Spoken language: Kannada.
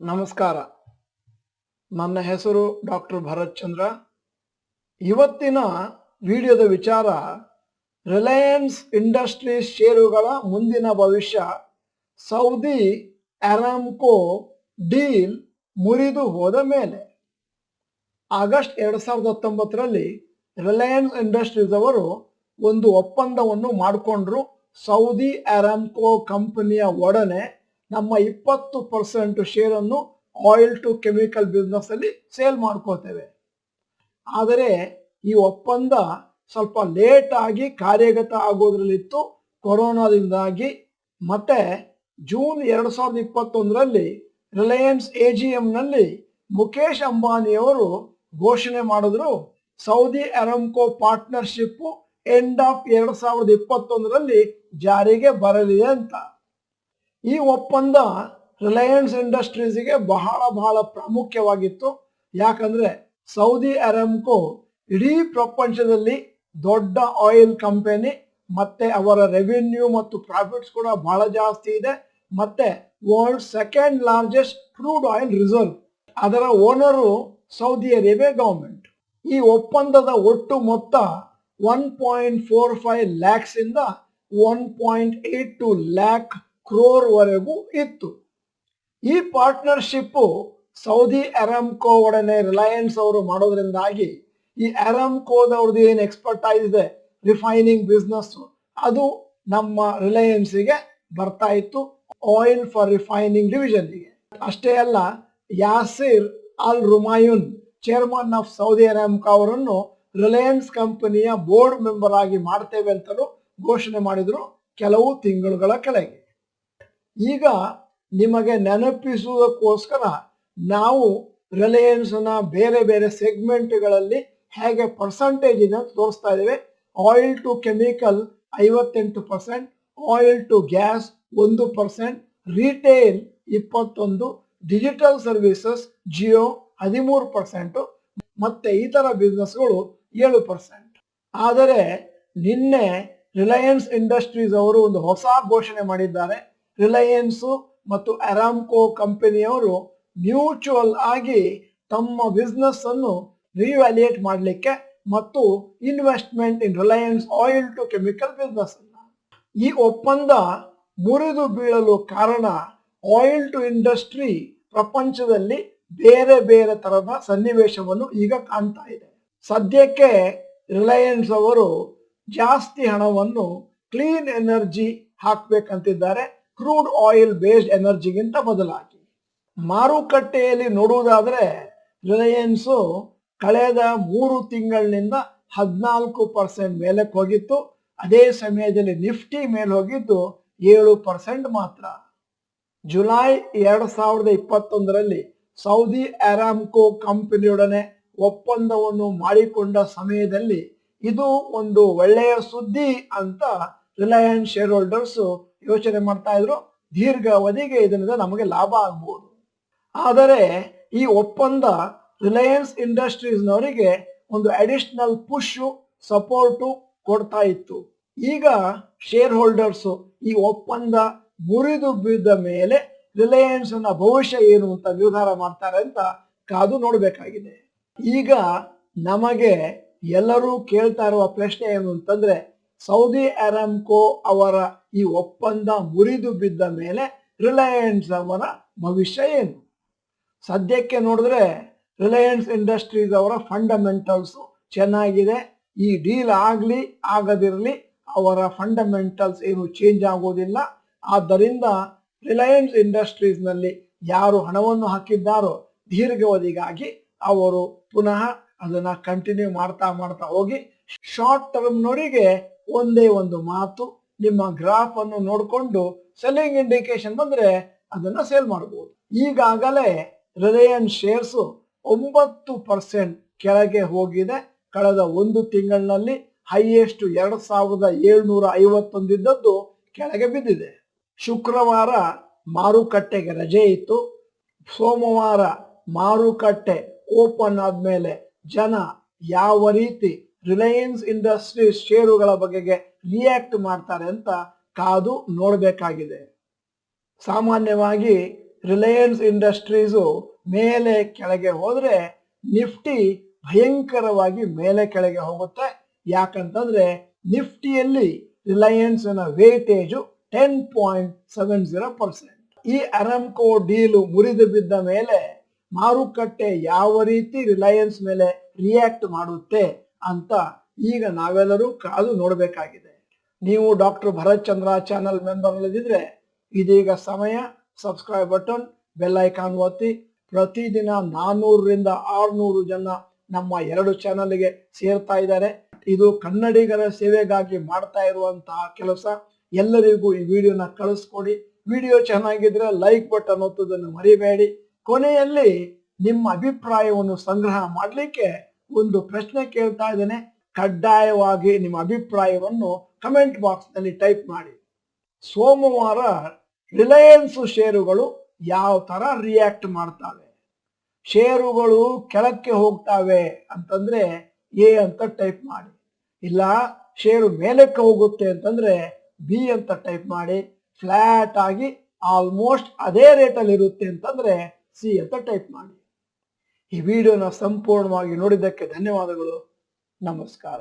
ನಮಸ್ಕಾರ. ನನ್ನ ಹೆಸರು ಡಾಕ್ಟರ್ ಭರತ್ ಚಂದ್ರ. ಇವತ್ತಿನ ವಿಡಿಯೋದ ವಿಚಾರ ರಿಲಯನ್ಸ್ ಇಂಡಸ್ಟ್ರೀಸ್ ಷೇರುಗಳ ಮುಂದಿನ ಭವಿಷ್ಯ. ಸೌದಿ ಅರಾಮ್ಕೋ ಡೀಲ್ ಮುರಿದು ಹೋದ ಮೇಲೆ ಆಗಸ್ಟ್ 2019ರಲ್ಲಿ ರಿಲಯನ್ಸ್ ಇಂಡಸ್ಟ್ರೀಸ್ ಅವರು ಒಂದು ಒಪ್ಪಂದವನ್ನು ಮಾಡಿಕೊಂಡ್ರು. ಸೌದಿ ಅರಾಮ್ಕೋ ಕಂಪನಿಯ ಒಡನೆ ನಮ್ಮ 20% ಶೇರನ್ನು ಆಯಿಲ್ ಟು ಕೆಮಿಕಲ್ ಬಿಸ್ನೆಸ್ ಅಲ್ಲಿ ಸೇಲ್ ಮಾಡ್ಕೋತೇವೆ. ಆದರೆ ಈ ಒಪ್ಪಂದ ಸ್ವಲ್ಪ ಲೇಟ್ ಆಗಿ ಕಾರ್ಯಗತ ಆಗೋದ್ರಲ್ಲಿತ್ತು ಕೊರೋನಾದಿಂದಾಗಿ. ಮತ್ತೆ ಜೂನ್ 2021ರಲ್ಲಿ ರಿಲಯನ್ಸ್ AGM ನಲ್ಲಿ ಮುಖೇಶ್ ಅಂಬಾನಿಯವರು ಘೋಷಣೆ ಮಾಡಿದ್ರು, ಸೌದಿ ಅರಾಮ್ಕೋ ಪಾರ್ಟ್ನರ್ಶಿಪ್ ಎಂಡ್ ಆಫ್ 2021ರಲ್ಲಿ ಜಾರಿಗೆ ಬರಲಿದೆ ಅಂತ. ಈ ಒಪ್ಪಂದ ರಿಲಯನ್ಸ್ ಇಂಡಸ್ಟ್ರೀಸ್ಗೆ ಬಹಳ ಪ್ರಾಮುಖ್ಯವಾಗಿತ್ತು. ಯಾಕಂದ್ರೆ ಸೌದಿ ಅರಾಮ್ಕೋ ಇಡೀ ಪ್ರಪಂಚದಲ್ಲಿ ದೊಡ್ಡ ಆಯಿಲ್ ಕಂಪನಿ, ಮತ್ತೆ ಅವರ ರೆವಿನ್ಯೂ ಮತ್ತು ಪ್ರಾಫಿಟ್ಸ್ ಕೂಡ ಬಹಳ ಜಾಸ್ತಿ ಇದೆ. ಮತ್ತೆ world second largest crude oil reserve. ಅದರ ಓನರು ಸೌದಿ ಅರೇಬಿಯಾ ಗವರ್ಮೆಂಟ್. ಈ ಒಪ್ಪಂದದ ಒಟ್ಟು ಮೊತ್ತ 1.45 ಲ್ಯಾಕ್ಸ್ ಇಂದ 1.82 ಲ್ಯಾಕ್ ಕ್ರೋರ್ ವರೆಗೂ ಇತ್ತು. ಈ ಪಾರ್ಟ್ನರ್ಶಿಪ್ ಸೌದಿ ಅರಾಮ್ಕೋ ಒಡನೆ ರಿಲಯನ್ಸ್ ಅವರು ಮಾಡೋದ್ರಿಂದಾಗಿ ಈ ಅರಾಮ್ಕೋದವ್ರದ್ದು ಏನು ಎಕ್ಸ್ಪರ್ಟೈಸ್ ಇದೆ ರಿಫೈನಿಂಗ್ ಬಿಸ್ನೆಸ್, ಅದು ನಮ್ಮ ರಿಲಯನ್ಸ್ಗೆ ಬರ್ತಾ ಇತ್ತು, ಆಯಿಲ್ ಫಾರ್ ರಿಫೈನಿಂಗ್ ಡಿವಿಷನ್ಗೆ. ಅಷ್ಟೇ ಅಲ್ಲ, ಯಾಸಿರ್ ಅಲ್ ರುಮಾಯುನ್ ಚೇರ್ಮನ್ ಆಫ್ ಸೌದಿ ಅರಾಮ್ಕೋ ಅವರನ್ನು ರಿಲಯನ್ಸ್ ಕಂಪನಿಯ ಬೋರ್ಡ್ ಮೆಂಬರ್ ಆಗಿ ಮಾಡ್ತೇವೆ ಅಂತಲೂ ಘೋಷಣೆ ಮಾಡಿದ್ರು ಕೆಲವು ತಿಂಗಳುಗಳ ಕೆಳಗೆ. ಈಗ ನಿಮಗೆ ನೆನಪಿಸುವುದಕ್ಕೋಸ್ಕರ ನಾವು ರಿಲಯನ್ಸ್ನ ಬೇರೆ ಬೇರೆ ಸೆಗ್ಮೆಂಟ್ಗಳಲ್ಲಿ ಹೇಗೆ ಪರ್ಸಂಟೇಜ್ ಇದೆ ಅಂತ ತೋರಿಸ್ತಾ ಇದ್ದೇವೆ. Oil to chemical 58%, oil to gas 1%, retail 21%, digital services Jio 13%, ಮತ್ತೆ ಇತರ ಬಿಸ್ನೆಸ್ಗಳು 7%. ಆದರೆ ನಿನ್ನೆ ರಿಲಯನ್ಸ್ ಇಂಡಸ್ಟ್ರೀಸ್ ಅವರು ಒಂದು ಹೊಸ ಘೋಷಣೆ ಮಾಡಿದ್ದಾರೆ. ರಿಲಯನ್ಸ್ ಮತ್ತು ಅರಾಮ್ಕೋ ಕಂಪನಿಯವರು ಮ್ಯೂಚುವಲ್ ಆಗಿ ತಮ್ಮ ಬಿಸ್ನೆಸ್ ಅನ್ನು ರಿವ್ಯಾಲ್ಯೂಯೇಟ್ ಮಾಡಲಿಕ್ಕೆ ಮತ್ತು investment in Reliance oil to chemical business ಅನ್ನ. ಈ ಒಪ್ಪಂದ ಮುರಿದು ಬೀಳಲು ಕಾರಣ ಆಯಿಲ್ ಟು ಇಂಡಸ್ಟ್ರಿ ಪ್ರಪಂಚದಲ್ಲಿ ಬೇರೆ ಬೇರೆ ತರದ ಸನ್ನಿವೇಶವನ್ನು ಈಗ ಕಾಣ್ತಾ ಇದೆ. ಸದ್ಯಕ್ಕೆ ರಿಲಯನ್ಸ್ ಅವರು ಜಾಸ್ತಿ ಹಣವನ್ನು ಕ್ಲೀನ್ ಎನರ್ಜಿ ಹಾಕ್ಬೇಕಂತಿದ್ದಾರೆ, ಕ್ರೂಡ್ ಆಯಿಲ್ ಬೇಸ್ಡ್ ಎನರ್ಜಿಗಿಂತ ಬದಲಾಗಿ. ಮಾರುಕಟ್ಟೆಯಲ್ಲಿ ನೋಡುವುದಾದ್ರೆ ರಿಲಯನ್ಸ್ ಕಳೆದ 3 ತಿಂಗಳಿನಿಂದ 14% ಮೇಲಕ್ಕೆ ಹೋಗಿತ್ತು. ಅದೇ ಸಮಯದಲ್ಲಿ ನಿಫ್ಟಿ ಮೇಲೆ ಹೋಗಿದ್ದು 7% ಮಾತ್ರ. ಜುಲೈ 2021ರಲ್ಲಿ ಸೌದಿ ಅರಾಮ್ಕೋ ಕಂಪನಿಯೊಡನೆ ಒಪ್ಪಂದವನ್ನು ಮಾಡಿಕೊಂಡ ಸಮಯದಲ್ಲಿ ಇದು ಒಂದು ಒಳ್ಳೆಯ ಸುದ್ದಿ ಅಂತ ರಿಲಯನ್ಸ್ ಶೇರ್ ಹೋಲ್ಡರ್ಸ್ ಯೋಚನೆ ಮಾಡ್ತಾ ಇದ್ರು. ದೀರ್ಘಾವಧಿಗೆ ಇದರಿಂದ ನಮಗೆ ಲಾಭ ಆಗ್ಬಹುದು. ಆದರೆ ಈ ಒಪ್ಪಂದ ರಿಲಯನ್ಸ್ ಇಂಡಸ್ಟ್ರೀಸ್ನವರಿಗೆ ಒಂದು ಅಡಿಷನಲ್ ಪುಷ್ ಸಪೋರ್ಟು ಕೊಡ್ತಾ ಇತ್ತು. ಈಗ ಶೇರ್ ಹೋಲ್ಡರ್ಸ್ ಈ ಒಪ್ಪಂದ ಮುರಿದು ಬಿದ್ದ ಮೇಲೆ ರಿಲಯನ್ಸ್ ನ ಭವಿಷ್ಯ ಏನು ಅಂತ ನಿರ್ಧಾರ ಮಾಡ್ತಾರೆ ಅಂತ ಕಾದು ನೋಡಬೇಕಾಗಿದೆ. ಈಗ ನಮಗೆ ಎಲ್ಲರೂ ಕೇಳ್ತಾ ಇರುವ ಪ್ರಶ್ನೆ ಏನು ಅಂತಂದ್ರೆ, ಸೌದಿ ಅರಾಮ್ಕೋ ಅವರ ಈ ಒಪ್ಪಂದ ಮುರಿದು ಬಿದ್ದ ಮೇಲೆ ರಿಲಯನ್ಸ್ ಅವರ ಭವಿಷ್ಯ ಏನು? ಸದ್ಯಕ್ಕೆ ನೋಡಿದ್ರೆ ರಿಲಯನ್ಸ್ ಇಂಡಸ್ಟ್ರೀಸ್ ಅವರ ಫಂಡಮೆಂಟಲ್ಸ್ ಚೆನ್ನಾಗಿದೆ. ಈ ಡೀಲ್ ಆಗ್ಲಿ ಆಗದಿರಲಿ ಅವರ ಫಂಡಮೆಂಟಲ್ಸ್ ಏನು ಚೇಂಜ್ ಆಗೋದಿಲ್ಲ. ಆದ್ದರಿಂದ ರಿಲಯನ್ಸ್ ಇಂಡಸ್ಟ್ರೀಸ್ ನಲ್ಲಿ ಯಾರು ಹಣವನ್ನು ಹಾಕಿದ್ದಾರೋ ದೀರ್ಘಾವಧಿಗಾಗಿ ಅವರು ಪುನಃ ಅದನ್ನ ಕಂಟಿನ್ಯೂ ಮಾಡ್ತಾ ಹೋಗಿ. ಶಾರ್ಟ್ ಟರ್ಮ್ನವರಿಗೆ ಒಂದೇ ಒಂದು ಮಾತು, ನಿಮ್ಮ ಗ್ರಾಫ್ ಅನ್ನು ನೋಡಿಕೊಂಡು ಸೆಲ್ಲಿಂಗ್ ಇಂಡಿಕೇಶನ್ ಬಂದ್ರೆ ಅದನ್ನ ಸೇಲ್ ಮಾಡಬಹುದು. ಈಗಾಗಲೇ ರಿಲಯನ್ಸ್ ಶೇರ್ಸ್ 9% ಕೆಳಗೆ ಹೋಗಿದೆ. ಕಳೆದ 1 ತಿಂಗಳಿನಲ್ಲಿ ಹೈಯೆಸ್ಟ್ 2751 ಇದ್ದದ್ದು ಕೆಳಗೆ ಬಿದ್ದಿದೆ. ಶುಕ್ರವಾರ ಮಾರುಕಟ್ಟೆಗೆ ರಜೆ ಇತ್ತು. ಸೋಮವಾರ ಮಾರುಕಟ್ಟೆ ಓಪನ್ ಆದ್ಮೇಲೆ ಜನ ಯಾವ ರೀತಿ ರಿಲಯನ್ಸ್ ಇಂಡಸ್ಟ್ರೀಸ್ ಷೇರುಗಳ ಬಗೆಗೆ ರಿಯಾಕ್ಟ್ ಮಾಡ್ತಾರೆ ಅಂತ ಕಾದು ನೋಡಬೇಕಾಗಿದೆ. ಸಾಮಾನ್ಯವಾಗಿ ರಿಲಯನ್ಸ್ ಇಂಡಸ್ಟ್ರೀಸು ಮೇಲೆ ಕೆಳಗೆ ಹೋದ್ರೆ ನಿಫ್ಟಿ ಭಯಂಕರವಾಗಿ ಮೇಲೆ ಕೆಳಗೆ ಹೋಗುತ್ತೆ. ಯಾಕಂತಂದ್ರೆ ನಿಫ್ಟಿಯಲ್ಲಿ ರಿಲಯನ್ಸ್ ನ ವೇಟೇಜು 10.70%. ಈ ಅರಾಮ್ಕೋ ಡೀಲು ಮುರಿದು ಬಿದ್ದ ಮೇಲೆ ಮಾರುಕಟ್ಟೆ ಯಾವ ರೀತಿ ರಿಲಯನ್ಸ್ ಮೇಲೆ ರಿಯಾಕ್ಟ್ ಮಾಡುತ್ತೆ ಅಂತ ಈಗ ನಾವೆಲ್ಲರೂ ಕಾದು ನೋಡಬೇಕಾಗಿದೆ. ನೀವು ಡಾಕ್ಟರ್ ಭರತ್ ಚಂದ್ರ ಚಾನಲ್ ಮೆಂಬರ್ ಇಲ್ಲದಿದ್ರೆ ಇದೀಗ ಸಮಯ. ಸಬ್ಸ್ಕ್ರೈಬ್ ಬಟನ್, ಬೆಲ್ ಐಕಾನ್ ಒತ್ತಿ. ಪ್ರತಿದಿನ 400ರಿಂದ 600 ಜನ ನಮ್ಮ 2 ಚಾನಲ್ಗೆ ಸೇರ್ತಾ ಇದ್ದಾರೆ. ಇದು ಕನ್ನಡಿಗರ ಸೇವೆಗಾಗಿ ಮಾಡ್ತಾ ಇರುವಂತಹ ಕೆಲಸ. ಎಲ್ಲರಿಗೂ ಈ ವಿಡಿಯೋನ ಕಳಿಸ್ಕೊಡಿ. ವಿಡಿಯೋ ಚೆನ್ನಾಗಿದ್ರೆ ಲೈಕ್ ಬಟನ್ ಒತ್ತುವುದನ್ನು ಮರಿಬೇಡಿ. ಕೊನೆಯಲ್ಲಿ ನಿಮ್ಮ ಅಭಿಪ್ರಾಯವನ್ನು ಸಂಗ್ರಹ ಮಾಡಲಿಕ್ಕೆ ಒಂದು ಪ್ರಶ್ನೆ ಕೇಳ್ತಾ ಇದ್ದೇನೆ. ಕಡ್ಡಾಯವಾಗಿ ನಿಮ್ಮ ಅಭಿಪ್ರಾಯವನ್ನು ಕಮೆಂಟ್ ಬಾಕ್ಸ್ ನಲ್ಲಿ ಟೈಪ್ ಮಾಡಿ. ಸೋಮವಾರ ರಿಲಯನ್ಸ್ ಷೇರುಗಳು ಯಾವ ತರ ರಿಯಾಕ್ಟ್ ಮಾಡ್ತವೆ? ಷೇರುಗಳು ಕೆಳಕ್ಕೆ ಹೋಗ್ತವೆ ಅಂತಂದ್ರೆ ಎ ಅಂತ ಟೈಪ್ ಮಾಡಿ. ಇಲ್ಲ ಷೇರು ಮೇಲಕ್ಕೆ ಹೋಗುತ್ತೆ ಅಂತಂದ್ರೆ ಬಿ ಅಂತ ಟೈಪ್ ಮಾಡಿ. ಫ್ಲಾಟ್ ಆಗಿ ಆಲ್ಮೋಸ್ಟ್ ಅದೇ ರೇಟಲ್ಲಿ ಇರುತ್ತೆ ಅಂತಂದ್ರೆ ಸಿ ಅಂತ ಟೈಪ್ ಮಾಡಿ. ಈ ವಿಡಿಯೋನ ಸಂಪೂರ್ಣವಾಗಿ ನೋಡಿದ್ದಕ್ಕೆ ಧನ್ಯವಾದಗಳು. ನಮಸ್ಕಾರ.